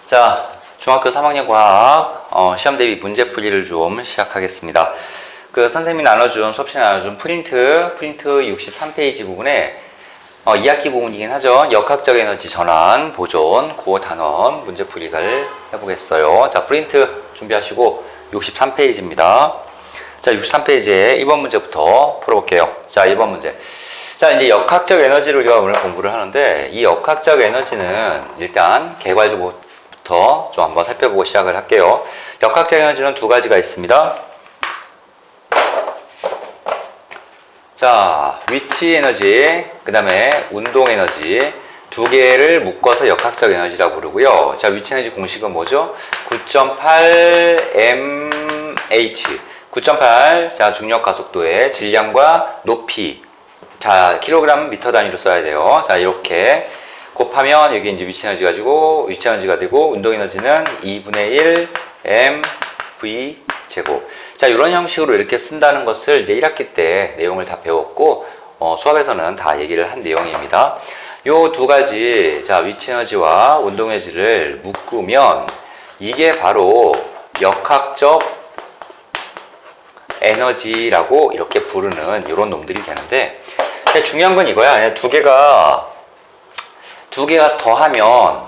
자, 중학교 3학년 과학 시험 대비 문제풀이를 좀 시작하겠습니다. 선생님이 수업 시간에 나눠준 프린트 63페이지 부분에 2학기 부분이긴 하죠. 역학적 에너지 전환, 보존, 고 단원 문제풀이를 해보겠어요. 자, 프린트 준비하시고 63페이지입니다. 자, 63페이지에 2번 문제부터 풀어볼게요. 자, 2번 문제. 자, 이제 역학적 에너지를 우리가 오늘 공부를 하는데, 이 역학적 에너지는 일단 개괄적으로 좀 한번 살펴보고 시작을 할게요. 역학적 에너지는 두 가지가 있습니다. 자, 위치 에너지, 그 다음에 운동 에너지 두 개를 묶어서 역학적 에너지라고 부르고요. 자, 위치 에너지 공식은 뭐죠? 9.8 mh 9.8 자, 중력 가속도의 질량과 높이, 자, 킬로그램 미터 단위로 써야 돼요. 자, 이렇게 곱하면 여기 이제 위치 에너지 가지고 위치 에너지가 되고, 운동 에너지는 2분의 1 mv 제곱. 자, 이런 형식으로 이렇게 쓴다는 것을 이제 1학기 때 내용을 다 배웠고, 수업에서는 다 얘기를 한 내용입니다. 요 두 가지, 자, 위치 에너지와 운동 에너지를 묶으면 이게 바로 역학적 에너지라고 이렇게 부르는 이런 놈들이 되는데, 중요한 건 이거야. 두 개가 더하면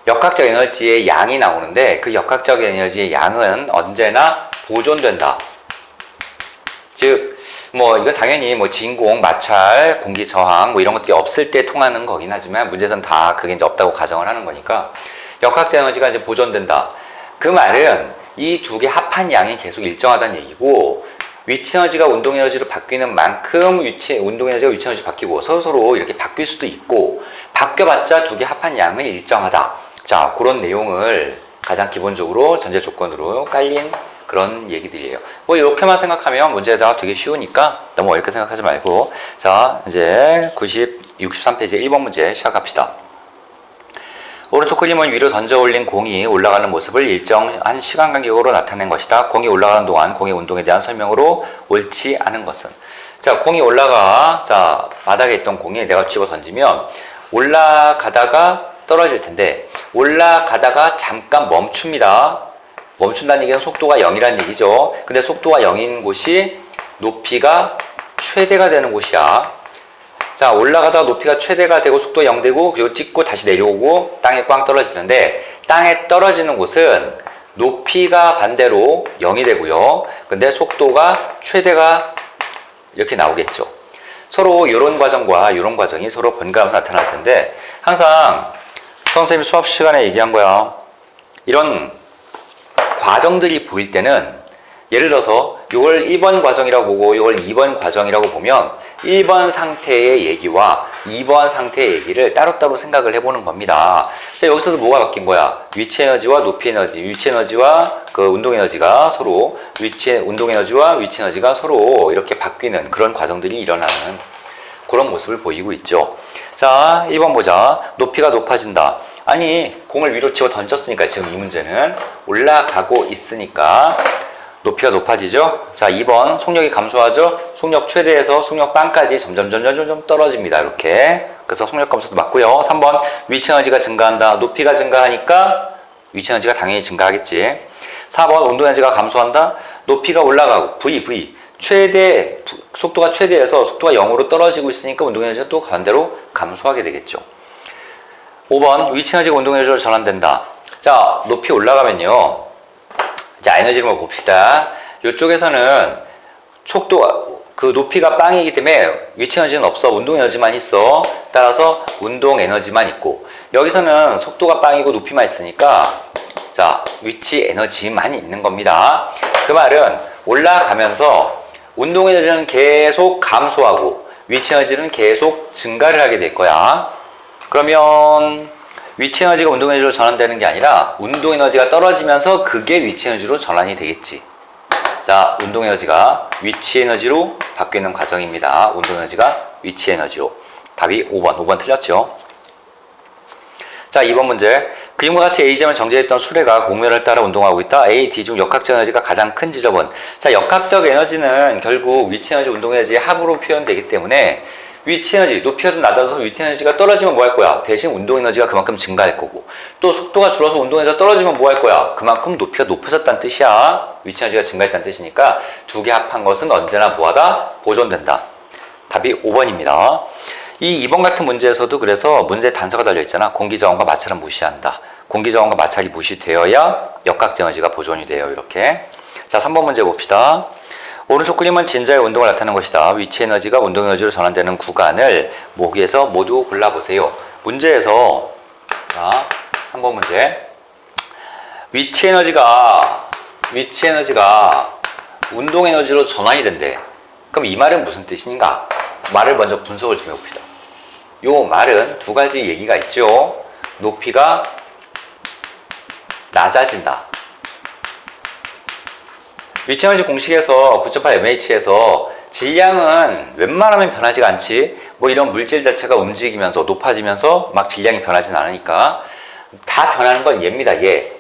역학적 에너지의 양이 나오는데, 그 역학적 에너지의 양은 언제나 보존된다. 즉, 이건 당연히 진공, 마찰, 공기 저항, 이런 것들이 없을 때 통하는 거긴 하지만, 문제에서는 다 그게 이제 없다고 가정을 하는 거니까, 역학적 에너지가 이제 보존된다. 그 말은 이 두 개 합한 양이 계속 일정하다는 얘기고, 위치 에너지가 운동 에너지로 바뀌는 만큼 운동 에너지가 위치 에너지 바뀌고 서로 이렇게 바뀔 수도 있고, 바뀌어봤자 두 개 합한 양은 일정하다. 자, 그런 내용을 가장 기본적으로 전제 조건으로 깔린 그런 얘기들이에요. 이렇게만 생각하면 문제가 되게 쉬우니까 너무 어렵게 생각하지 말고, 자, 이제 63페이지 1번 문제 시작합시다. 오른쪽 그림은 위로 던져 올린 공이 올라가는 모습을 일정한 시간 간격으로 나타낸 것이다. 공이 올라가는 동안 공의 운동에 대한 설명으로 옳지 않은 것은? 자, 공이 올라가, 자, 바닥에 있던 공이 내가 집어 던지면 올라가다가 떨어질 텐데, 올라가다가 잠깐 멈춥니다. 멈춘다는 얘기는 속도가 0이라는 얘기죠. 근데 속도가 0인 곳이 높이가 최대가 되는 곳이야. 자, 올라가다가 높이가 최대가 되고 속도 0 되고, 그리고 찍고 다시 내려오고 땅에 꽝 떨어지는데, 땅에 떨어지는 곳은 높이가 반대로 0이 되고요. 근데 속도가 최대가 이렇게 나오겠죠. 서로 이런 과정과 이런 과정이 서로 번갈아가면서 나타날 텐데, 항상 선생님이 수업 시간에 얘기한 거야. 이런 과정들이 보일 때는, 예를 들어서 이걸 1번 과정이라고 보고 이걸 2번 과정이라고 보면 1번 상태의 얘기와 2번 상태의 얘기를 따로따로 생각을 해보는 겁니다. 자, 여기서도 뭐가 바뀐 거야? 위치 에너지와 높이 에너지, 위치 에너지와 운동 에너지가 서로, 운동 에너지와 위치 에너지가 서로 이렇게 바뀌는 그런 과정들이 일어나는 그런 모습을 보이고 있죠. 자, 1번 보자. 높이가 높아진다. 아니, 공을 위로 집어 던졌으니까 지금 이 문제는 올라가고 있으니까 높이가 높아지죠. 자, 2번 속력이 감소하죠. 속력 최대에서 속력 빵까지 점점 떨어집니다. 이렇게. 그래서 속력 감소도 맞고요. 3번 위치 에너지가 증가한다. 높이가 증가하니까 위치 에너지가 당연히 증가하겠지. 4번 운동 에너지가 감소한다. 높이가 올라가고 최대 속도가 최대에서 속도가 0으로 떨어지고 있으니까 운동 에너지가 또 반대로 감소하게 되겠죠. 5번 위치 에너지가 운동 에너지로 전환된다. 자, 높이 올라가면요. 자, 에너지를 한번 봅시다. 이쪽에서는 높이가 빵이기 때문에 위치 에너지는 없어. 운동 에너지만 있어. 따라서 운동 에너지만 있고, 여기서는 속도가 빵이고 높이만 있으니까, 자, 위치 에너지만 있는 겁니다. 그 말은 올라가면서 운동 에너지는 계속 감소하고 위치 에너지는 계속 증가를 하게 될 거야. 그러면 위치 에너지가 운동 에너지로 전환되는 게 아니라 운동 에너지가 떨어지면서 그게 위치 에너지로 전환이 되겠지. 자, 운동 에너지가 위치 에너지로 바뀌는 과정입니다. 운동 에너지가 위치 에너지로. 답이 5번 틀렸죠. 자, 2번 문제. 그림과 같이 A점을 정제했던 수레가 공면을 따라 운동하고 있다. A, D 중 역학적 에너지가 가장 큰 지점은? 자, 역학적 에너지는 결국 위치 에너지, 운동 에너지의 합으로 표현되기 때문에 위치 에너지, 높이가 좀 낮아서 위치 에너지가 떨어지면 뭐 할 거야? 대신 운동 에너지가 그만큼 증가할 거고, 또 속도가 줄어서 운동 에너지가 떨어지면 뭐 할 거야? 그만큼 높이가 높아졌다는 뜻이야. 위치 에너지가 증가했다는 뜻이니까 두 개 합한 것은 언제나 뭐하다? 보존된다. 답이 5번입니다. 이 2번 같은 문제에서도 그래서 문제에 단서가 달려있잖아. 공기저항과 마찰은 무시한다. 공기저항과 마찰이 무시되어야 역학적 에너지가 보존이 돼요. 이렇게. 자, 3번 문제 봅시다. 오른쪽 그림은 진자의 운동을 나타내는 것이다. 위치 에너지가 운동 에너지로 전환되는 구간을 모기에서 모두 골라보세요. 문제에서, 자, 3번 문제. 위치 에너지가 운동 에너지로 전환이 된대. 그럼 이 말은 무슨 뜻인가? 말을 먼저 분석을 좀 해봅시다. 요 말은 두 가지 얘기가 있죠. 높이가 낮아진다. 위치에너지 공식에서 9.8mh에서 질량은 웬만하면 변하지가 않지. 뭐 이런 물질 자체가 움직이면서 높아지면서 막 질량이 변하진 않으니까 다 변하는 건 얘입니다. 얘.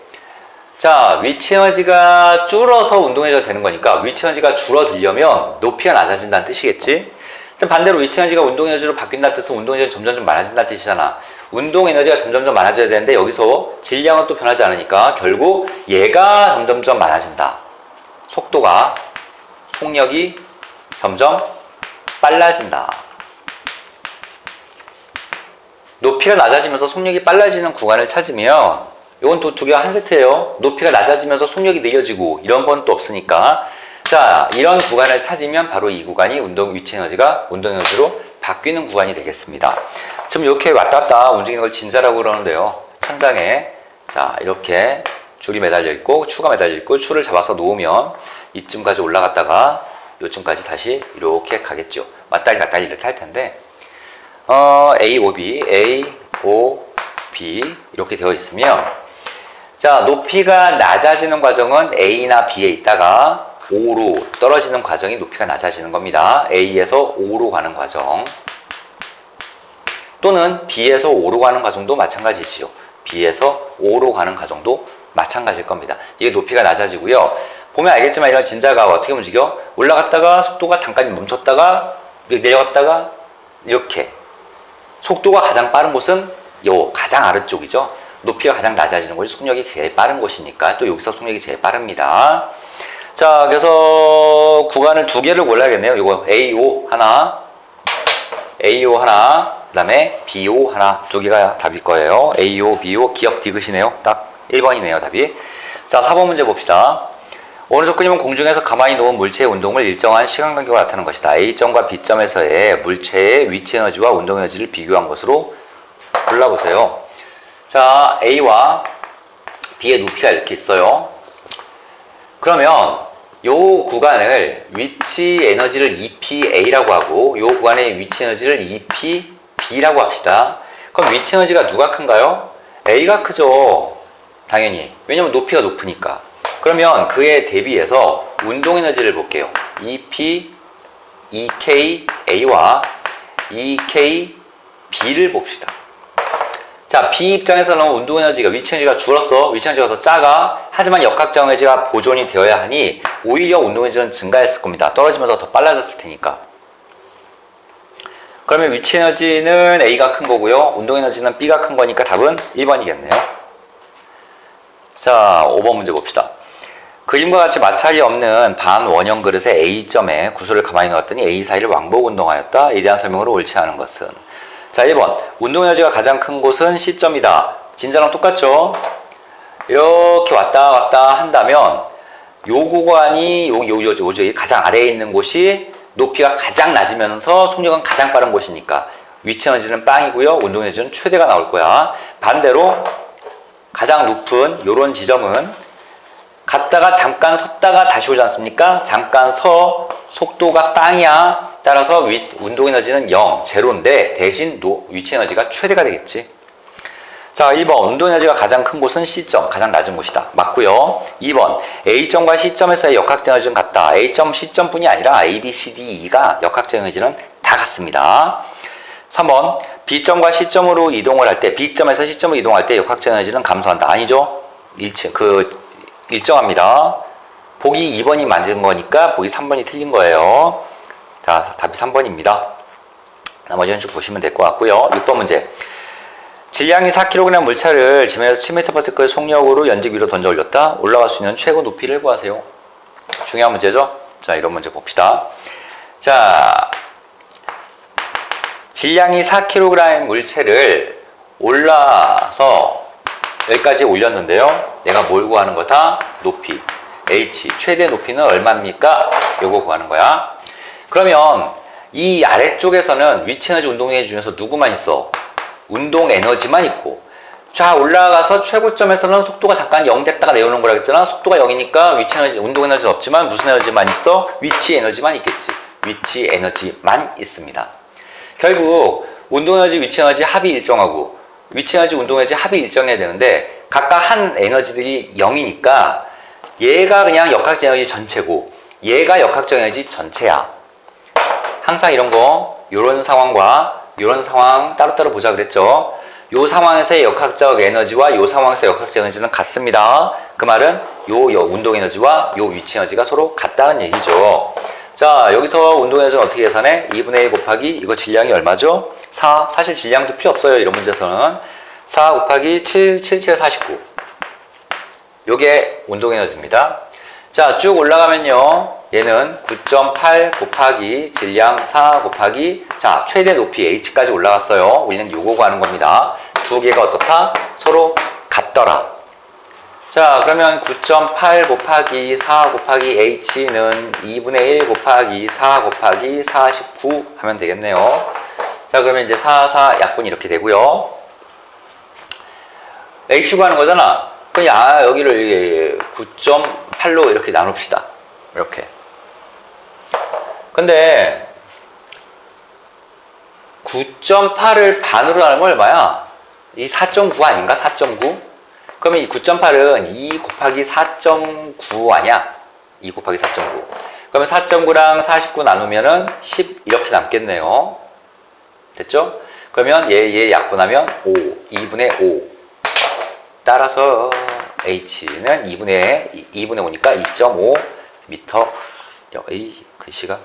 자, 위치에너지가 줄어서 운동에너지가 되는 거니까 위치에너지가 줄어들려면 높이가 낮아진다는 뜻이겠지. 반대로 위치에너지가 운동에너지로 바뀐다는 뜻은 운동에너지가 점점 많아진다는 뜻이잖아. 운동에너지가 점점 많아져야 되는데 여기서 질량은 또 변하지 않으니까 결국 얘가 점점 많아진다. 속도가, 속력이 점점 빨라진다. 높이가 낮아지면서 속력이 빨라지는 구간을 찾으면 이건 또 두 개가 한 세트예요. 높이가 낮아지면서 속력이 느려지고 이런 건 또 없으니까, 자, 이런 구간을 찾으면 바로 이 구간이 위치 에너지가 운동 에너지로 바뀌는 구간이 되겠습니다. 지금 이렇게 왔다 갔다 움직이는 걸 진자라고 그러는데요. 천장에, 자, 이렇게 줄이 매달려 있고 추가 매달려 있고 추를 잡아서 놓으면 이쯤까지 올라갔다가 요쯤까지 다시 이렇게 가겠죠. 왔다리 갔다리 이렇게 할 텐데, A, O, B, A, O, B 이렇게 되어 있으면, 자, 높이가 낮아지는 과정은 A나 B에 있다가 O로 떨어지는 과정이 높이가 낮아지는 겁니다. A에서 O로 가는 과정, 또는 B에서 O로 가는 과정도 마찬가지지요. B에서 O로 가는 과정도 마찬가지일 겁니다. 이게 높이가 낮아지고요. 보면 알겠지만 이런 진자가 어떻게 움직여? 올라갔다가 속도가 잠깐 멈췄다가 내려갔다가 이렇게. 속도가 가장 빠른 곳은 요 가장 아래쪽이죠. 높이가 가장 낮아지는 곳이 속력이 제일 빠른 곳이니까 또 여기서 속력이 제일 빠릅니다. 자, 그래서 구간을 두 개를 골라야겠네요. 이거 AO 하나, AO 하나, 그 다음에 BO 하나, 두 개가 답일 거예요. AO, BO 기억 디귿이네요. 딱 1번이네요, 답이. 자, 4번 문제 봅시다. 오른쪽 그림은 공중에서 가만히 놓은 물체의 운동을 일정한 시간 간격으로 나타내는 것이다. A점과 B점에서의 물체의 위치 에너지와 운동 에너지를 비교한 것으로 골라보세요. 자, A와 B의 높이가 이렇게 있어요. 그러면 요 구간을 위치 에너지를 EPA라고 하고 요 구간의 위치 에너지를 EPB라고 합시다. 그럼 위치 에너지가 누가 큰가요? A가 크죠. 당연히. 왜냐면 높이가 높으니까. 그러면 그에 대비해서 운동 에너지를 볼게요. EKA와 EKB를 봅시다. 자, B 입장에서는 운동 에너지가, 위치 에너지가 줄었어. 위치 에너지가 더 작아. 하지만 역학적 에너지가 보존이 되어야 하니 오히려 운동 에너지는 증가했을 겁니다. 떨어지면서 더 빨라졌을 테니까. 그러면 위치 에너지는 A가 큰 거고요. 운동 에너지는 B가 큰 거니까 답은 1번이겠네요. 자, 5번 문제 봅시다. 그림과 같이 마찰이 없는 반원형 그릇에 A점에 구슬을 가만히 넣었더니 A 사이를 왕복 운동하였다. 에 대한 설명으로 옳지 않은 것은? 자, 1번. 운동 에너지가 가장 큰 곳은 C점이다. 진자랑 똑같죠? 이렇게 왔다 갔다 한다면 요 구간이 요 가장 아래에 있는 곳이 높이가 가장 낮으면서 속력은 가장 빠른 곳이니까 위치 에너지는 빵이고요. 운동 에너지는 최대가 나올 거야. 반대로 가장 높은 요런 지점은 갔다가 잠깐 섰다가 다시 오지 않습니까? 잠깐 서, 속도가 빵이야. 따라서 운동 에너지는 0, 제로인데 대신 위치 에너지가 최대가 되겠지. 자, 1번. 운동 에너지가 가장 큰 곳은 C점, 가장 낮은 곳이다. 맞고요. 2번. A점과 C점에서의 역학적 에너지는 같다. A점, C점뿐이 아니라 A, B, C, D, E가 역학적 에너지는 다 같습니다. 3번. B점과 C점으로 이동을 할 때, B점에서 C점으로 이동할 때 역학적 에너지는 감소한다. 아니죠? 일정합니다. 보기 2번이 맞은 거니까 보기 3번이 틀린 거예요. 자, 답이 3번입니다. 나머지는 쭉 보시면 될 것 같고요. 6번 문제. 질량이 4kg 물차를 지면에서 10m/s 속력으로 연직 위로 던져 올렸다. 올라갈 수 있는 최고 높이를 구하세요. 중요한 문제죠? 자, 이런 문제 봅시다. 자, 질량이 4kg 물체를 올라서 여기까지 올렸는데요. 내가 뭘 구하는 거다? 높이. H. 최대 높이는 얼마입니까? 요거 구하는 거야. 그러면 이 아래쪽에서는 위치 에너지 운동 에너지 중에서 누구만 있어? 운동 에너지만 있고, 자 올라가서 최고점에서는 속도가 잠깐 0 됐다가 내려오는 거라 했잖아. 속도가 0이니까 위치 에너지, 운동 에너지는 없지만 무슨 에너지만 있어? 위치 에너지만 있겠지. 위치 에너지만 있습니다. 결국 운동 에너지, 위치 에너지 합이 일정하고 위치 에너지, 운동 에너지 합이 일정해야 되는데 각각 한 에너지들이 0이니까 얘가 그냥 역학적 에너지 전체고 얘가 역학적 에너지 전체야. 항상 이런 거, 요런 상황과 요런 상황 따로따로 보자 그랬죠. 요 상황에서의 역학적 에너지와 요 상황에서의 역학적 에너지는 같습니다. 그 말은 요 운동 에너지와 요 위치 에너지가 서로 같다는 얘기죠. 자, 여기서 운동 에너지는 어떻게 계산해? 2분의 1 곱하기 이거 질량이 얼마죠? 4. 사실 질량도 필요 없어요. 이런 문제에서는 4 곱하기 7, 7, 7, 49. 요게 운동 에너지입니다. 자, 쭉 올라가면요. 얘는 9.8 곱하기 질량 4 곱하기 자 최대 높이 H까지 올라갔어요. 우리는 요거 구하는 겁니다. 두 개가 어떻다? 서로 같더라. 자, 그러면 9.8 곱하기 4 곱하기 H는 2분의 1 곱하기 4 곱하기 49 하면 되겠네요. 자, 그러면 이제 4, 4 약분 이렇게 되고요. H 구하는 거잖아. 그냥 여기를 9.8로 이렇게 나눕시다. 이렇게. 근데 9.8을 반으로 나누면 얼마야? 이 4.9 아닌가? 4.9? 그러면 이 9.8은 2 곱하기 4.9 아니야? 2 곱하기 4.9. 그러면 4.9랑 49 나누면은 10 이렇게 남겠네요. 됐죠? 그러면 얘 약분하면 5, 2분의 5. 따라서 H는 2분의 5니까 2.5 미터. 이 글씨가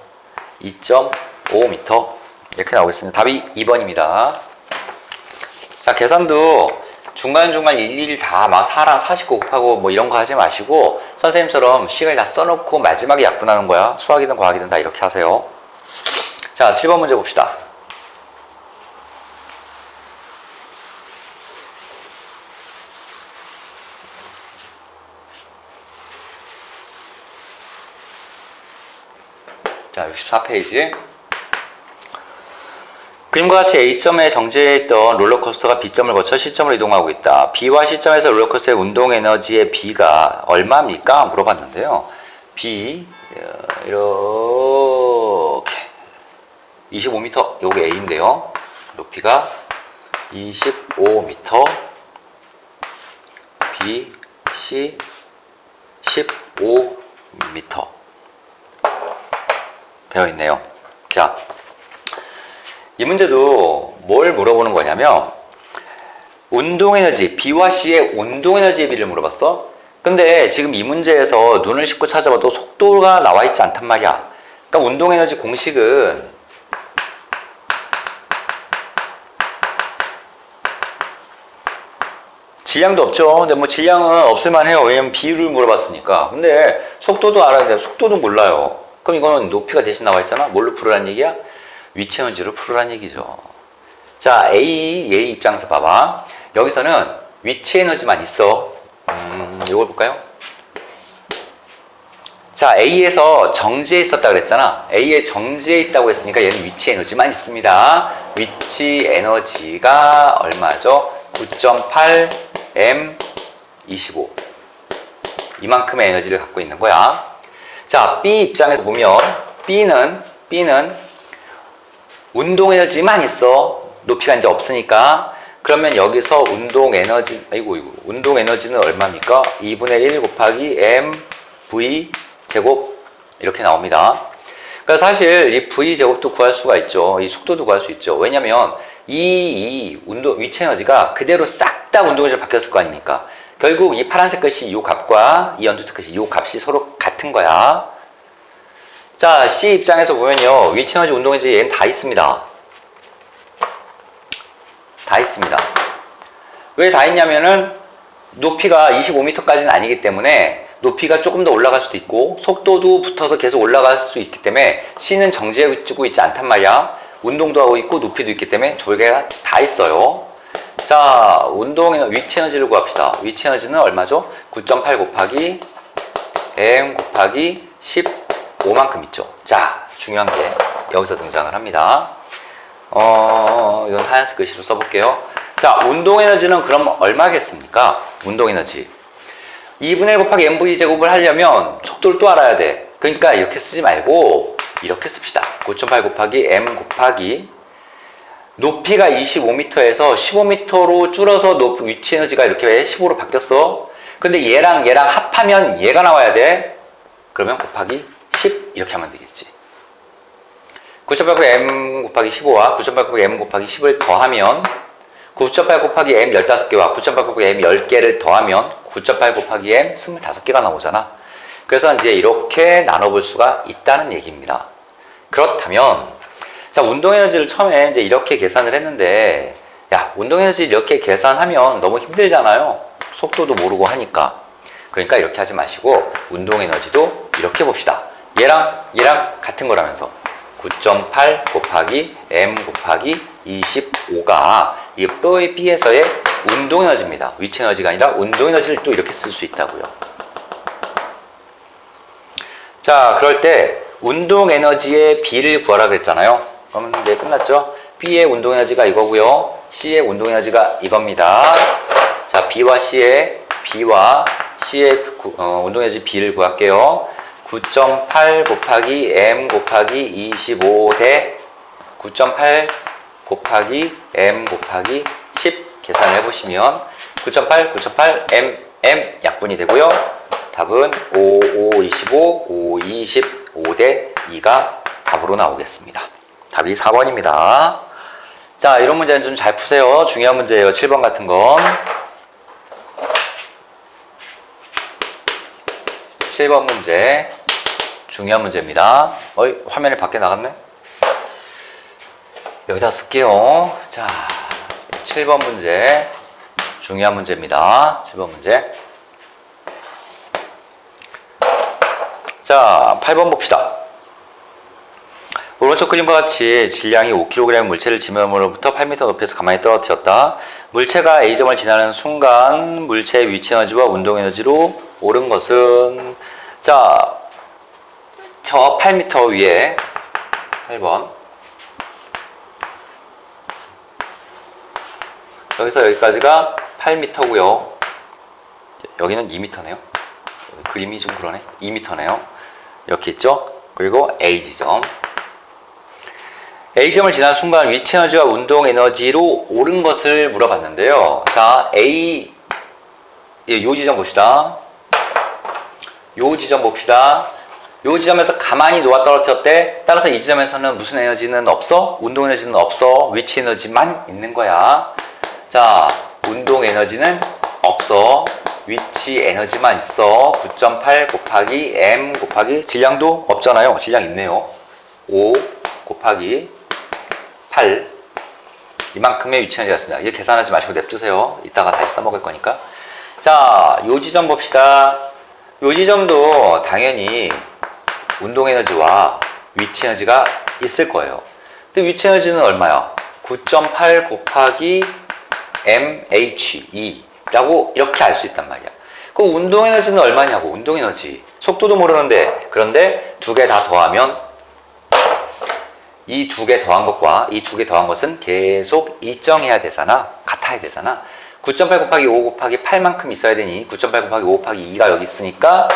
2.5m 이렇게 나오겠습니다. 답이 2번입니다. 자, 계산도 중간중간 일일이 다 막 4랑 49 곱하고 뭐 이런 거 하지 마시고 선생님처럼 식을 다 써놓고 마지막에 약분하는 거야. 수학이든 과학이든 다 이렇게 하세요. 자, 7번 문제 봅시다. 자, 64페이지. 그림과 같이 A점에 정지해있던 롤러코스터가 B점을 거쳐 C점으로 이동하고 있다. B와 C점에서 롤러코스터의 운동 에너지의 B가 얼마입니까? 물어봤는데요. B 이렇게 25m, 요게 A인데요. 높이가 25m, B, C 15m 되어 있네요. 자, 이 문제도 뭘 물어보는 거냐면 운동에너지, B와 C의 운동에너지의 비를 물어봤어. 근데 지금 이 문제에서 눈을 씻고 찾아봐도 속도가 나와 있지 않단 말이야. 그러니까 운동에너지 공식은 질량도 없죠. 근데 뭐 질량은 없을만 해요. 왜냐면 비율을 물어봤으니까. 근데 속도도 알아야 돼요. 속도도 몰라요. 그럼 이거는 높이가 대신 나와 있잖아. 뭘로 풀으라는 얘기야? 위치 에너지로 풀으라는 얘기죠. 자, 얘 입장에서 봐봐. 여기서는 위치 에너지만 있어. 이걸 볼까요? 자, A에서 정지해 있었다 그랬잖아. A에 정지해 있다고 했으니까 얘는 위치 에너지만 있습니다. 위치 에너지가 얼마죠? 9.8 M 25. 이만큼의 에너지를 갖고 있는 거야. 자, B 입장에서 보면 B는 운동 에너지만 있어. 높이가 이제 없으니까. 그러면 여기서 운동 에너지, 운동 에너지는 얼마입니까? 2분의 1 곱하기 M V 제곱 이렇게 나옵니다. 그러니까 사실 이 V 제곱도 구할 수가 있죠. 이 속도도 구할 수 있죠. 왜냐면 이 운동 위치 에너지가 그대로 싹 다 운동 에너지로 바뀌었을 거 아닙니까? 결국 이 파란색 것이 이 값과 이 연두색 것이 이 값이 서로 같은 거야. 자, C 입장에서 보면요. 위치 에너지, 운동 에너지 얘는 다 있습니다. 다 있습니다. 왜 다 있냐면은 높이가 25m까지는 아니기 때문에 높이가 조금 더 올라갈 수도 있고 속도도 붙어서 계속 올라갈 수 있기 때문에 C는 정지해주고 있지 않단 말이야. 운동도 하고 있고 높이도 있기 때문에 두 개가 다 있어요. 자, 운동의 위치 에너지를 구합시다. 위치 에너지는 얼마죠? 9.8 곱하기 m 곱하기 15만큼 있죠. 자, 중요한 게 여기서 등장을 합니다. 이건 하얀색 글씨로 써볼게요. 자, 운동 에너지는 그럼 얼마겠습니까? 운동 에너지 2분의 1 곱하기 mv 제곱을 하려면 속도를 또 알아야 돼. 그러니까 이렇게 쓰지 말고 이렇게 씁시다. 9.8 곱하기 m 곱하기 높이가 25m에서 15m로 줄어서 위치 에너지가 이렇게 15로 바뀌었어. 근데 얘랑 합하면 얘가 나와야 돼. 그러면 곱하기 10 이렇게 하면 되겠지. 9.8 곱하기 m 곱하기 15와 9.8 곱하기 m 곱하기 10을 더하면 9.8 곱하기 m 15개와 9.8 곱하기 m 10개를 더하면 9.8 곱하기 m 25개가 나오잖아. 그래서 이제 이렇게 나눠볼 수가 있다는 얘기입니다. 그렇다면 자, 운동 에너지를 처음에 이제 이렇게 계산을 했는데 야, 운동 에너지 이렇게 계산하면 너무 힘들잖아요. 속도도 모르고 하니까. 그러니까 이렇게 하지 마시고 운동 에너지도 이렇게 봅시다. 얘랑 같은 거라면서 9.8 곱하기 m 곱하기 25가 이 B에서의 운동 에너지입니다. 위치 에너지가 아니라 운동 에너지를 또 이렇게 쓸 수 있다고요. 자, 그럴 때 운동 에너지의 B를 구하라 그랬잖아요. 그러면 이제 끝났죠? B의 운동 에너지가 이거고요. C의 운동 에너지가 이겁니다. 자, B와 C의 운동 에너지 B를 구할게요. 9.8 곱하기 m 곱하기 25 대 9.8 곱하기 m 곱하기 10 계산을 해보시면 9.8 m 약분이 되고요. 답은 5, 25, 5, 25 대 2가 답으로 나오겠습니다. 답이 4번입니다. 자, 이런 문제는 좀 잘 푸세요. 중요한 문제예요. 7번 같은 건. 7번 문제. 중요한 문제입니다. 화면이 밖에 나갔네? 여기다 쓸게요. 자, 7번 문제. 중요한 문제입니다. 7번 문제. 자, 8번 봅시다. 오른쪽 그림과 같이 질량이 5kg 물체를 지면으로부터 8m 높이에서 가만히 떨어뜨렸다. 물체가 A점을 지나는 순간 물체의 위치 에너지와 운동 에너지로 오른 것은 자, 저 8m 위에 8번 여기서 여기까지가 8m고요. 여기는 2m네요. 그림이 좀 그러네. 2m네요. 이렇게 있죠. 그리고 A지점. A점을 지난 순간 위치 에너지와 운동 에너지로 오른 것을 물어봤는데요. 자, 요 지점 봅시다. 요 지점 봅시다. 요 지점에서 가만히 놓아 떨어뜨렸대. 따라서 이 지점에서는 무슨 에너지는 없어? 운동 에너지는 없어. 위치 에너지만 있는 거야. 자, 운동 에너지는 없어. 위치 에너지만 있어. 9.8 곱하기 m 곱하기 질량도 없잖아요. 질량 있네요. 5 곱하기 8 이만큼의 위치 에너지가 있습니다. 이거 계산하지 마시고 냅두세요. 이따가 다시 써먹을 거니까. 자, 요 지점 봅시다. 요 지점도 당연히 운동 에너지와 위치 에너지가 있을 거예요. 근데 위치 에너지는 얼마야? 9.8 곱하기 mhe 라고 이렇게 알 수 있단 말이야. 그 운동 에너지는 얼마냐고. 운동 에너지 속도도 모르는데, 그런데 두 개 다 더하면 이 두 개 더한 것과 이 두 개 더한 것은 계속 일정해야 되잖아. 같아야 되잖아. 9.8 곱하기 5 곱하기 8만큼 있어야 되니 9.8 곱하기 5 곱하기 2가 여기 있으니까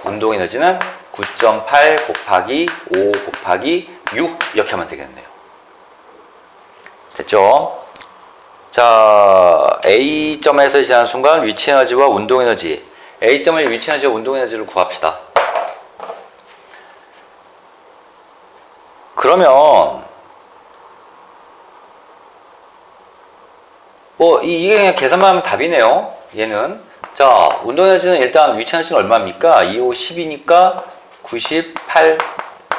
운동 에너지는 9.8 곱하기 5 곱하기 6 이렇게 하면 되겠네요. 됐죠? 자, A점에서 지나는 순간 위치 에너지와 운동 에너지. A점의 위치 에너지와 운동 에너지를 구합시다. 그러면 이게 그냥 계산만 하면 답이네요. 얘는. 자, 운동 에너지는 일단 위치 에너지는 얼마입니까? 2, 5, 10이니까 98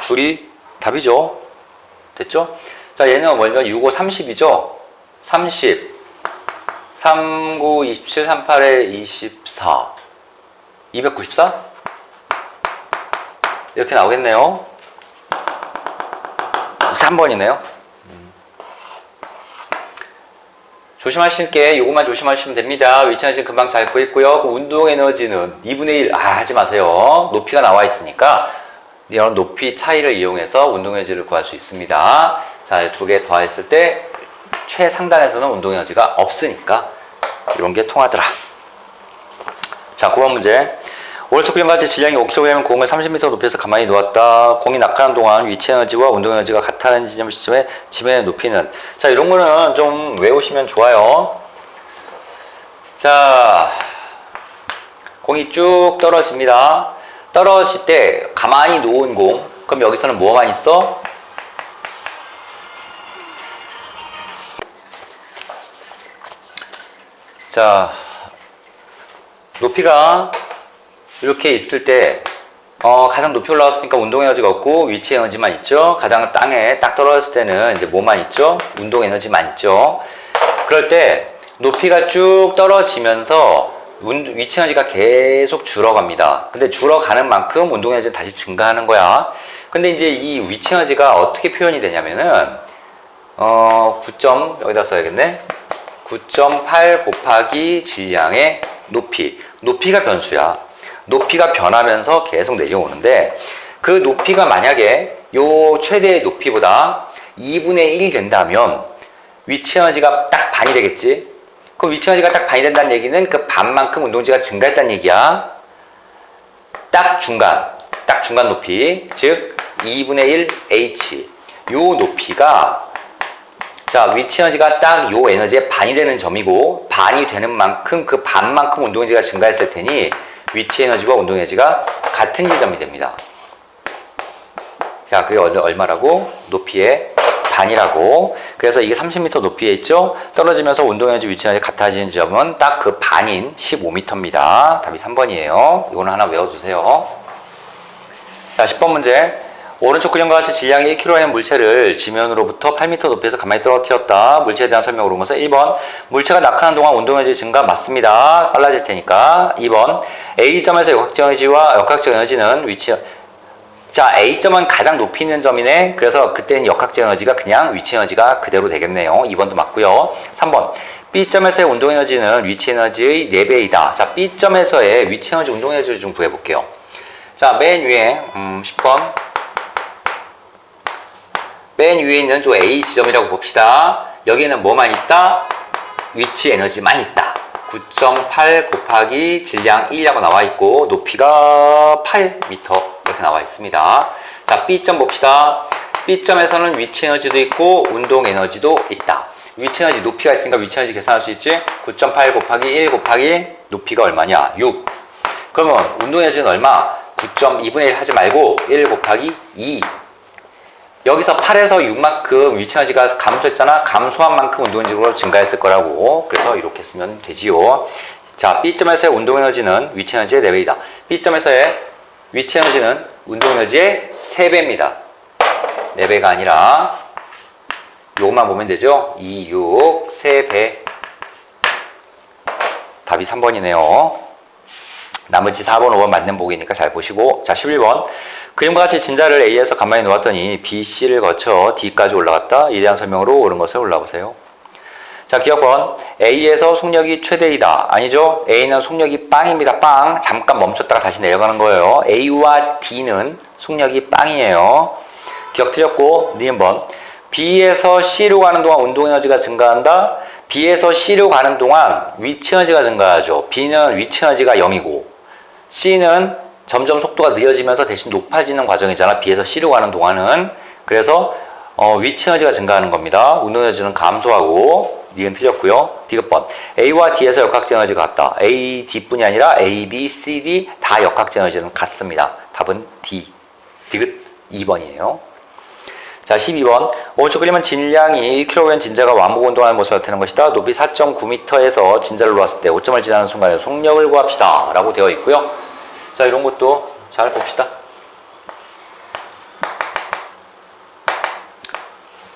줄이 답이죠. 됐죠? 자, 얘는 뭐냐면 6, 5, 30이죠? 30 39, 27, 38에 24. 294? 이렇게 나오겠네요. 3번이네요. 조심하실 게 요것만 조심하시면 됩니다. 위치 에너지 금방 잘 구했고요. 그 운동 에너지는 2분의 1 하지 마세요. 높이가 나와 있으니까 이런 높이 차이를 이용해서 운동 에너지를 구할 수 있습니다. 자, 두 개 더했을 때 최상단에서는 운동 에너지가 없으니까 이런 게 통하더라. 자, 9번 문제. 오른쪽 그림 같이 질량이 5kg 공을 30m 높이에서 가만히 놓았다. 공이 낙하하는 동안 위치 에너지와 운동 에너지가 같다는 시점의 지면의 높이는. 자, 이런 거는 좀 외우시면 좋아요. 자, 공이 쭉 떨어집니다. 떨어질 때 가만히 놓은 공. 그럼 여기서는 뭐만 있어? 자, 높이가 이렇게 있을 때 가장 높이 올라왔으니까 운동 에너지가 없고 위치 에너지만 있죠. 가장 땅에 딱 떨어졌을 때는 이제 뭐만 있죠? 운동 에너지만 있죠. 그럴 때 높이가 쭉 떨어지면서 위치 에너지가 계속 줄어갑니다. 근데 줄어가는 만큼 운동 에너지는 다시 증가하는 거야. 근데 이제 이 위치 에너지가 어떻게 표현이 되냐면은 9점 여기다 써야겠네. 9.8 곱하기 질량의 높이가 변수야. 높이가 변하면서 계속 내려오는데 그 높이가 만약에 요 최대의 높이보다 2분의 1이 된다면 위치 에너지가 딱 반이 되겠지. 그럼 위치 에너지가 딱 반이 된다는 얘기는 그 반만큼 운동지가 증가했다는 얘기야. 딱 중간 높이, 즉 2분의 1 h. 요 높이가 자, 위치 에너지가 딱 요 에너지의 반이 되는 점이고 반이 되는 만큼 그 반만큼 운동 에너지가 증가했을 테니 위치 에너지와 운동 에너지가 같은 지점이 됩니다. 자, 그게 얼마라고? 높이의 반이라고. 그래서 이게 30m 높이에 있죠? 떨어지면서 운동 에너지, 위치 에너지 같아지는 점은 딱 그 반인 15m입니다. 답이 3번이에요. 이거는 하나 외워주세요. 자, 10번 문제. 오른쪽 그림과 같이 질량이 1kg의 물체를 지면으로부터 8m 높이에서 가만히 떨어뜨렸다. 물체에 대한 설명을 보면서 1번 물체가 낙하하는 동안 운동 에너지 증가 맞습니다. 빨라질 테니까. 2번 A점에서 역학적 에너지와 역학적 에너지는 위치. 자, A점은 가장 높이 있는 점이네. 그래서 그때는 역학적 에너지가 그냥 위치 에너지가 그대로 되겠네요. 2번도 맞고요. 3번 B점에서의 운동 에너지는 위치 에너지의 4배이다. 자, B점에서의 위치 에너지, 운동 에너지를 좀 구해볼게요. 자, 맨 위에 10번 맨 위에 있는 저 A 지점이라고 봅시다. 여기에는 뭐만 있다? 위치 에너지만 있다. 9.8 곱하기 질량 1이라고 나와 있고 높이가 8m 이렇게 나와 있습니다. 자, B점 봅시다. B점에서는 위치 에너지도 있고 운동 에너지도 있다. 위치 에너지, 높이가 있으니까 위치 에너지 계산할 수 있지? 9.8 곱하기 1 곱하기 높이가 얼마냐? 6. 그러면 운동 에너지는 얼마? 9.2분의 1 하지 말고 1 곱하기 2. 여기서 8에서 6만큼 위치 에너지가 감소했잖아. 감소한 만큼 운동 에너지로 증가했을 거라고. 그래서 이렇게 쓰면 되지요. 자, B점에서의 운동 에너지는 위치 에너지의 4배이다. B점에서의 위치 에너지는 운동 에너지의 3배입니다. 4배가 아니라 요것만 보면 되죠. 2, 6, 3배. 답이 3번이네요. 나머지 4번, 5번 맞는 보기니까 잘 보시고. 자, 11번. 그림과 같이 진자를 A에서 가만히 놓았더니 B, C를 거쳐 D까지 올라갔다. 이에 대한 설명으로 옳은 것을 올라보세요. 자, 기억번. A에서 속력이 최대이다. 아니죠? A는 속력이 빵입니다. 빵. 잠깐 멈췄다가 다시 내려가는 거예요. A와 D는 속력이 빵이에요. 기억 틀렸고, 니은번. B에서 C로 가는 동안 운동 에너지가 증가한다. B에서 C로 가는 동안 위치 에너지가 증가하죠. B는 위치 에너지가 0이고 C는 점점 속도가 느려지면서 대신 높아지는 과정이잖아. B에서 C로 가는 동안은. 그래서 위치 에너지가 증가하는 겁니다. 운동 에너지는 감소하고. 니은 틀렸고요. 디귿번. A와 D에서 역학적 에너지가 같다. A, D뿐이 아니라 A, B, C, D 다 역학적 에너지는 같습니다. 답은 D. 디귿 2번이에요. 자, 12번. 오른쪽 그림은 질량이 1kg 진자가 왕복 운동하는 모습을 나타내는 것이다. 높이 4.9m에서 진자를 놓았을 때 5점을 지나는 순간에 속력을 구합시다. 라고 되어 있고요. 자, 이런 것도 잘 봅시다.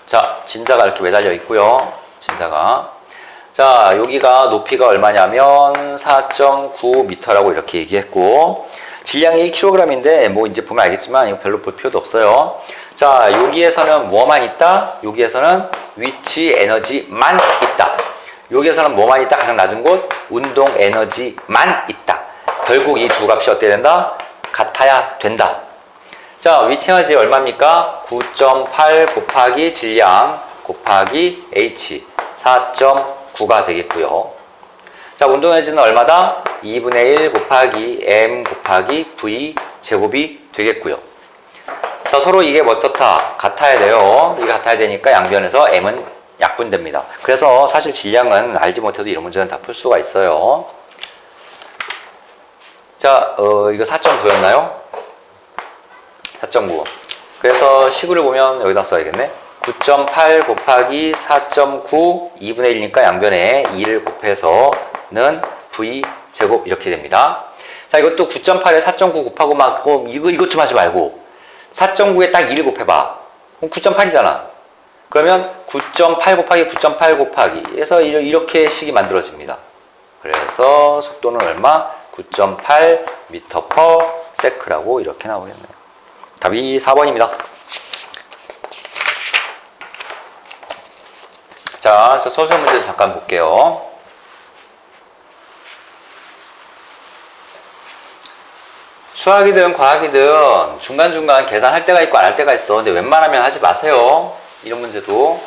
자, 진자가 이렇게 매달려 있고요. 진자가. 자, 여기가 높이가 얼마냐면 4.9m라고 이렇게 얘기했고, 질량이 1kg인데, 뭐 이제 보면 알겠지만, 이거 별로 볼 필요도 없어요. 자, 여기에서는 뭐만 있다? 여기에서는 위치 에너지만 있다. 여기에서는 뭐만 있다? 가장 낮은 곳, 운동 에너지만 있다. 결국 이 두 값이 어떻게 된다? 같아야 된다. 자, 위치 에너지 얼마입니까? 9.8 곱하기 질량 곱하기 H 4.9가 되겠고요. 자, 운동 에너지는 얼마다? 2분의 1 곱하기 M 곱하기 V 제곱이 되겠고요. 자, 서로 이게 뭐 어떻다? 같아야 돼요. 이게 같아야 되니까 양변에서 M은 약분됩니다. 그래서 사실 질량은 알지 못해도 이런 문제는 다 풀 수가 있어요. 자, 이거 4.9였나요? 4.9. 그래서 식으로 보면 여기다 써야겠네. 9.8 곱하기 4.9 2분의 1이니까 양변에 2를 곱해서는 V 제곱 이렇게 됩니다. 자, 이것도 9.8에 4.9 곱하고 막 이것 좀 하지 말고 4.9에 딱 2를 곱해봐. 그럼 9.8이잖아. 그러면 9.8 곱하기 9.8 곱하기 해서 이렇게 식이 만들어집니다. 그래서 속도는 얼마? 9.8 m/s라고 이렇게 나오겠네요. 답이 4번입니다. 자, 그래서 소수점 문제 잠깐 볼게요. 수학이든 과학이든 중간중간 계산할 때가 있고 안 할 때가 있어. 근데 웬만하면 하지 마세요. 이런 문제도.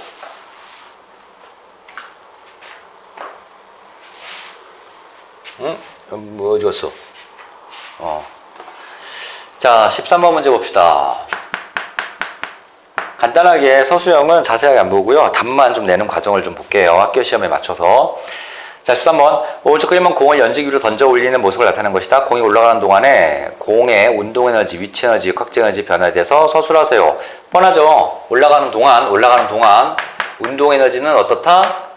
응? 뭐 어디 갔어? 자, 13번 문제 봅시다. 간단하게 서술형은 자세하게 안 보고요. 답만 좀 내는 과정을 좀 볼게요. 학교 시험에 맞춰서. 자, 13번. 오른쪽 그림은 공을 연직 위로 던져 올리는 모습을 나타내는 것이다. 공이 올라가는 동안에 공의 운동 에너지, 위치 에너지, 확증 에너지 변화에 대해서 서술하세요. 뻔하죠? 올라가는 동안 운동 에너지는 어떻다?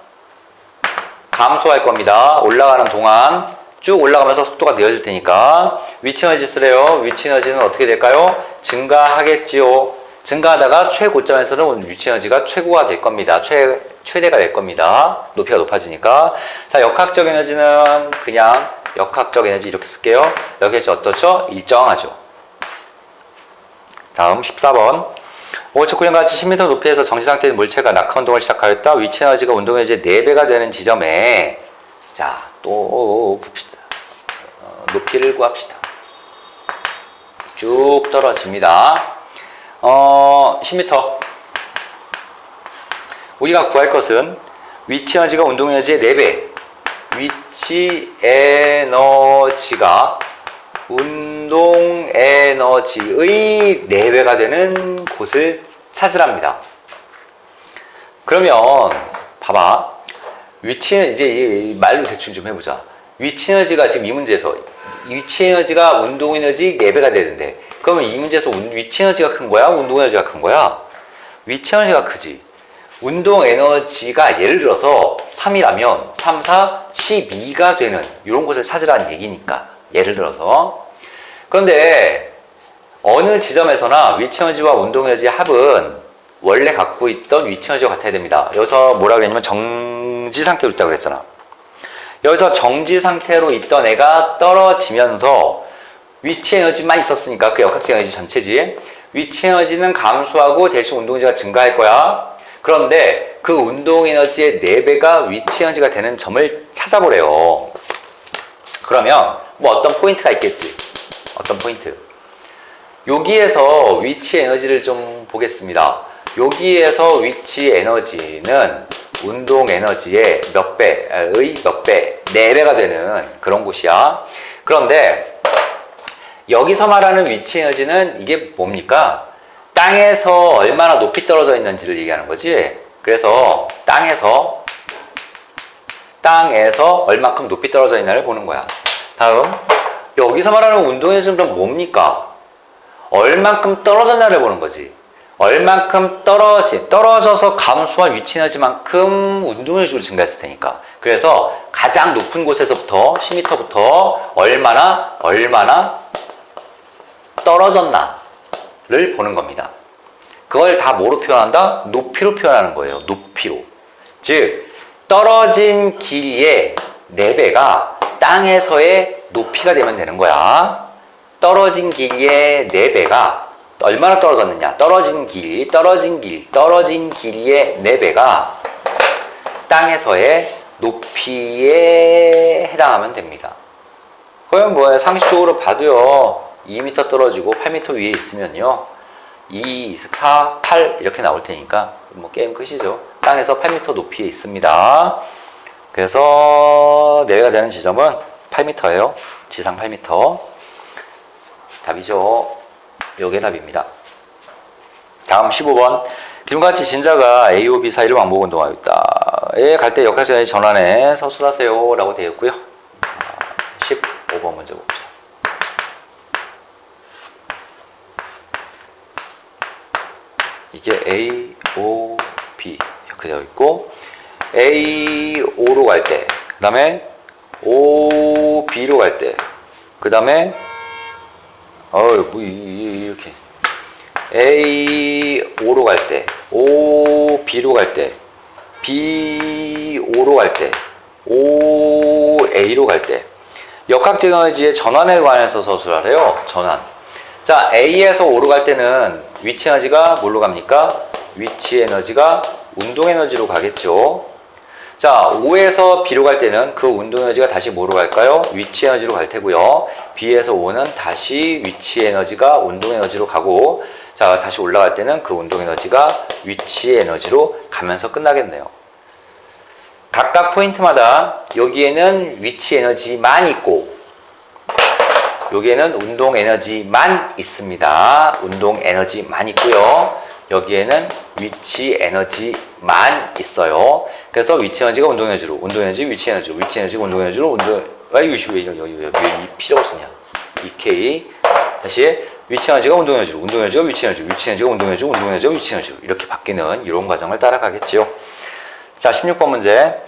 감소할 겁니다. 올라가는 동안 쭉 올라가면서 속도가 느려질 테니까. 위치 에너지 쓰래요. 위치 에너지는 어떻게 될까요? 증가하겠지요. 증가하다가 최고점에서는 위치 에너지가 최고가 될 겁니다. 최대가 될 겁니다. 높이가 높아지니까. 자, 역학적 에너지는 그냥 역학적 에너지 이렇게 쓸게요. 여기 어떻죠? 일정하죠. 다음 14번. 오른쪽 그림과 같이 10m 높이에서 정지 상태인 물체가 낙하 운동을 시작하였다. 위치 에너지가 운동 에너지의 4배가 되는 지점에, 자, 또 봅시다. 높이를 구합시다. 쭉 떨어집니다. 10m. 우리가 구할 것은 위치 에너지가 운동 에너지의 4배. 위치 에너지가 운동 에너지의 4배가 되는 곳을 찾으랍니다. 그러면 봐봐. 위치 이제 말로 대충 좀 해보자. 위치 에너지가 지금 이 문제에서 위치 에너지가 운동 에너지 4배가 되는데, 그러면 이 문제에서 위치 에너지가 큰 거야? 운동 에너지가 큰 거야? 위치 에너지가 크지. 운동 에너지가 예를 들어서 3이라면 3, 4, 12가 되는 이런 곳을 찾으라는 얘기니까. 예를 들어서. 그런데 어느 지점에서나 위치 에너지와 운동 에너지의 합은 원래 갖고 있던 위치 에너지와 같아야 됩니다. 여기서 뭐라고 했냐면 정지 상태로 있다고 그랬잖아. 여기서 정지 상태로 있던 애가 떨어지면서 위치 에너지만 있었으니까 그 역학적 에너지 전체지. 위치 에너지는 감소하고 대신 운동 에너지가 증가할 거야. 그런데 그 운동 에너지의 4배가 위치 에너지가 되는 점을 찾아보래요. 그러면 뭐 어떤 포인트가 있겠지. 어떤 포인트. 여기에서 위치 에너지를 좀 보겠습니다. 여기에서 위치 에너지는 운동 에너지의 몇 배의 몇 배, 4배가 되는 그런 곳이야. 그런데 여기서 말하는 위치 에너지는 이게 뭡니까? 땅에서 얼마나 높이 떨어져 있는지를 얘기하는 거지. 그래서 땅에서 얼마큼 높이 떨어져 있나를 보는 거야. 다음, 여기서 말하는 운동 에너지는 뭡니까? 얼만큼 떨어졌나를 보는 거지. 얼만큼 떨어져서 감소한 위치 에너지만큼 운동 에너지로 증가했을 테니까. 그래서 가장 높은 곳에서부터 10m부터 얼마나 떨어졌나를 보는 겁니다. 그걸 다 뭐로 표현한다? 높이로 표현하는 거예요. 높이로. 즉 떨어진 길이의 4배가 땅에서의 높이가 되면 되는 거야. 떨어진 길이의 4배가 얼마나 떨어졌느냐? 떨어진 길이의 4배가 땅에서의 높이에 해당하면 됩니다. 그럼 뭐야? 상식적으로 봐도요. 2m 떨어지고 8m 위에 있으면요. 2, 4, 8 이렇게 나올 테니까 뭐 게임 끝이죠. 땅에서 8m 높이에 있습니다. 그래서 내가 되는 지점은 8m예요. 지상 8m. 답이죠. 요게 답입니다. 다음 15번. 기존같이 진자가 A와 B 사이를 왕복 운동하고 있다. A 갈 때 역학적인 전환에 서술하세요 라고 되어 있고요. 15번 문제 봅시다. 이게 A, O, B 이렇게 되어 있고 A, O로 갈 때, 그 다음에 O, B로 갈 때, 그 다음에 뭐 이렇게 A, O로 갈 때, O, B로 갈 때, B, O로 갈 때, O, A로 갈 때 역학적 에너지의 전환에 관해서 서술하래요. 전환. 자, A에서 O로 갈 때는 위치 에너지가 뭘로 갑니까? 위치 에너지가 운동 에너지로 가겠죠. 자, O에서 B로 갈 때는 그 운동 에너지가 다시 뭐로 갈까요? 위치 에너지로 갈 테고요. B에서 O는 다시 위치 에너지가 운동 에너지로 가고, 자, 다시 올라갈 때는 그 운동 에너지가 위치 에너지로 가면서 끝나겠네요. 각각 포인트마다 여기에는 위치 에너지만 있고, 여기에는 운동 에너지만 있습니다. 운동 에너지만 있고요. 여기에는 위치 에너지만 있어요. 그래서 위치 에너지가 운동 에너지로, 운동 에너지 위치 에너지로, 위치 에너지가 운동 에너지로, 이거 왜 필요가 없었냐? EK. 다시 위치 에너지가 운동 에너지로, 운동 에너지가 위치 에너지로, 위치 에너지가 운동 에너지로, 운동 에너지가 위치 에너지로 이렇게 바뀌는 이런 과정을 따라가겠죠. 자, 16번 문제.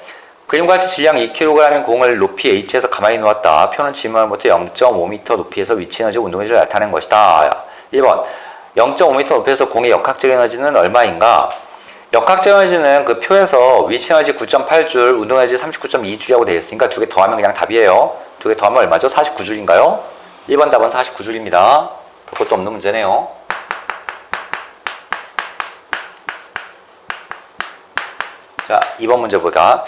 그림과 같이 질량 2kg인 공을 높이 h에서 가만히 놓았다. 표는 지면부터 0.5m 높이에서 위치 에너지 운동 에너지를 나타낸 것이다. 1번 0.5m 높이에서 공의 역학적 에너지는 얼마인가? 역학적 에너지는 그 표에서 위치 에너지 9.8줄, 운동 에너지 39.2줄이라고 되어 있으니까 두 개 더하면 그냥 답이에요. 두 개 더하면 얼마죠? 49줄인가요? 1번 답은 49줄입니다. 볼 것도 없는 문제네요. 자, 2번 문제 보자.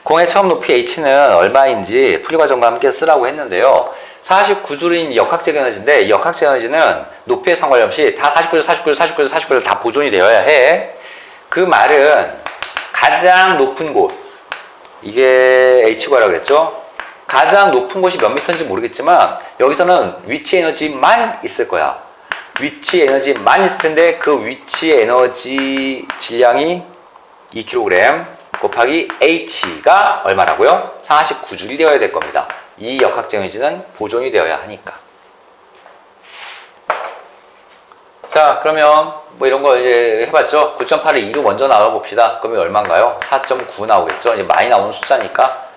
공의 처음 높이 h는 얼마인지 풀이 과정과 함께 쓰라고 했는데요. 49줄인 역학적 에너지인데 이 역학적 에너지는 높이에 상관없이 다 49줄 다 보존이 되어야 해. 그 말은 가장 높은 곳, 이게 h과라고 그랬죠. 가장 높은 곳이 몇 미터인지 모르겠지만 여기서는 위치 에너지만 있을 거야. 위치 에너지만 있을 텐데 그 위치 에너지 질량이 2kg 곱하기 h가 얼마라고요? 49줄이 되어야 될 겁니다. 이 역학적 에너지는 보존이 되어야 하니까. 자, 그러면 뭐 이런 거 이제 해봤죠? 9.8을 2로 먼저 나눠 봅시다. 그러면 얼마인가요? 4.9 나오겠죠? 이제 많이 나오는 숫자니까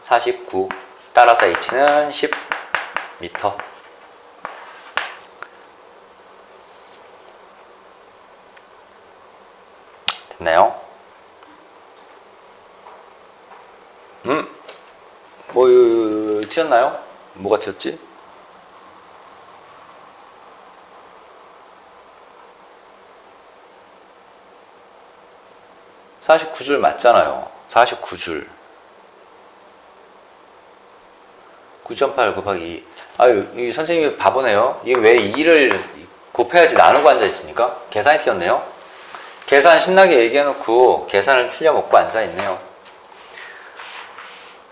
49. 따라서 h는 10m. 됐나요? 뭐 튀었나요? 뭐가 튀었지? (49줄) 맞잖아요. 49줄 9.8 곱하기 2. 아유, 이 선생님이 바보네요. 이게 왜 2를 곱해야지 나누고 앉아 있습니까? 계산이 틀렸네요. 계산 신나게 얘기해놓고 계산을 틀려먹고 앉아 있네요.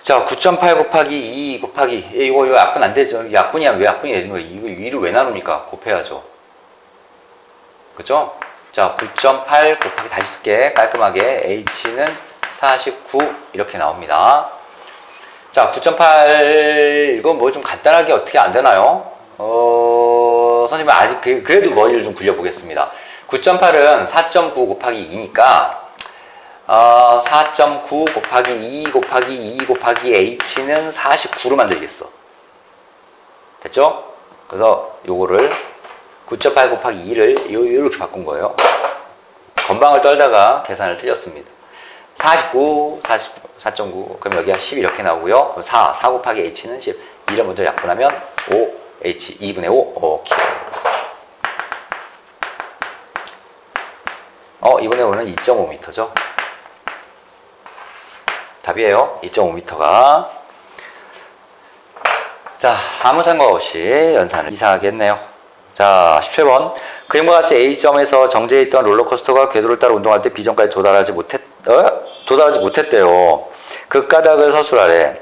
자, 9.8 곱하기 2 곱하기 이거 약분 안 되죠. 약분이야. 왜 약분이 되는 거예요? 이거 2를 왜 나눕니까? 곱해야죠. 그죠? 자, 9.8 곱하기 다시 쓸게. 깔끔하게 h는 49 이렇게 나옵니다. 자, 9.8 이거 뭐 좀 간단하게 어떻게 안 되나요? 선생님 아직 그래도 머리를 좀 굴려보겠습니다. 9.8은 4.9 곱하기 2니까 4.9 곱하기 2 곱하기 2 곱하기 h는 49로 만들겠어. 됐죠? 그래서 요거를 9.8 곱하기 2를 이렇게 바꾼 거예요. 건방을 떨다가 계산을 틀렸습니다. 49, 4.9. 그럼 여기가 10 이렇게 나오고요. 그럼 4 곱하기 h는 10. 2를 먼저 약분하면 5 h 2분의 5. 오케이. 2분의 5는 2.5m죠. 답이에요. 2.5m가. 자, 아무 생각 없이 연산을 이상하겠네요. 자, 17번. 그림과 같이 A점에서 정지해 있던 롤러코스터가 궤도를 따라 운동할 때 B점까지 도달하지 못했대요. 그 까닭을 서술하래.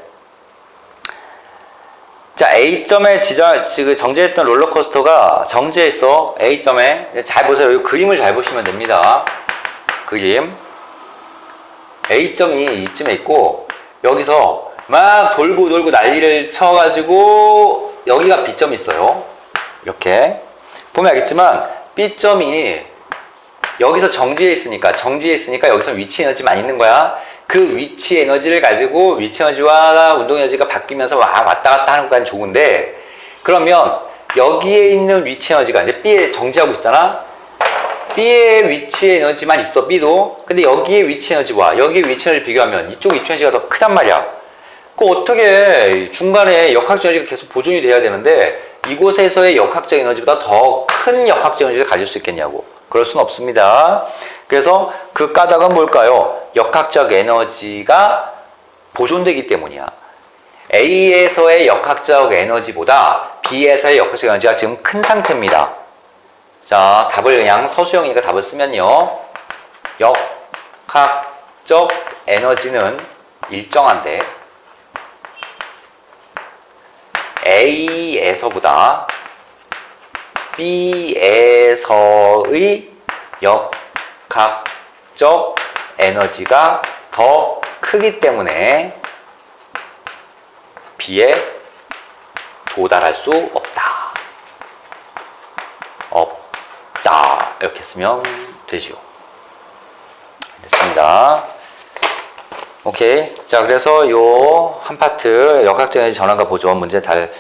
자, A점에 정지했던 롤러코스터가 정지해 있어. A점에. 잘 보세요. 이 그림을 잘 보시면 됩니다. 그림. A점이 이쯤에 있고, 여기서 막 돌고 난리를 쳐가지고, 여기가 B점이 있어요. 이렇게. 보면 알겠지만, B점이 여기서 정지해 있으니까 여기서 위치 에너지만 있는 거야. 그 위치 에너지를 가지고 위치 에너지와 운동 에너지가 바뀌면서 왔다 갔다 하는 것까지는 좋은데, 그러면 여기에 있는 위치 에너지가 이제 B에 정지하고 있잖아. B의 위치 에너지만 있어, B도. 근데 여기의 위치 에너지와 여기의 위치 에너지를 비교하면 이쪽 위치 에너지가 더 크단 말이야. 그 어떻게 중간에 역학적 에너지가 계속 보존이 돼야 되는데 이곳에서의 역학적 에너지보다 더 큰 역학적 에너지를 가질 수 있겠냐고. 그럴 수는 없습니다. 그래서 그 까닭은 뭘까요? 역학적 에너지가 보존되기 때문이야. A에서의 역학적 에너지보다 B에서의 역학적 에너지가 지금 큰 상태입니다. 자, 답을 그냥 서수형이니까 답을 쓰면요. 역학적 에너지는 일정한데 A에서보다 B에서의 역학적 에너지가 더 크기 때문에 B에 도달할 수 없다. 이렇게 쓰면 되지요. 됐습니다. 오케이. 자, 그래서 요 한 파트 역학적 에너지 전환과 보존 문제 잘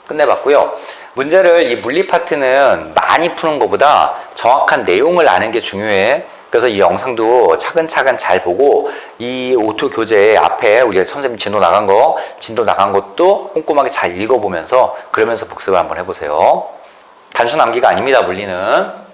끝내봤고요. 문제를 이 물리 파트는 많이 푸는 것보다 정확한 내용을 아는 게 중요해. 그래서 이 영상도 차근차근 잘 보고 이 오토 교재 앞에 우리가 선생님 진도 나간 것도 꼼꼼하게 잘 읽어보면서 그러면서 복습을 한번 해보세요. 단순 암기가 아닙니다, 물리는.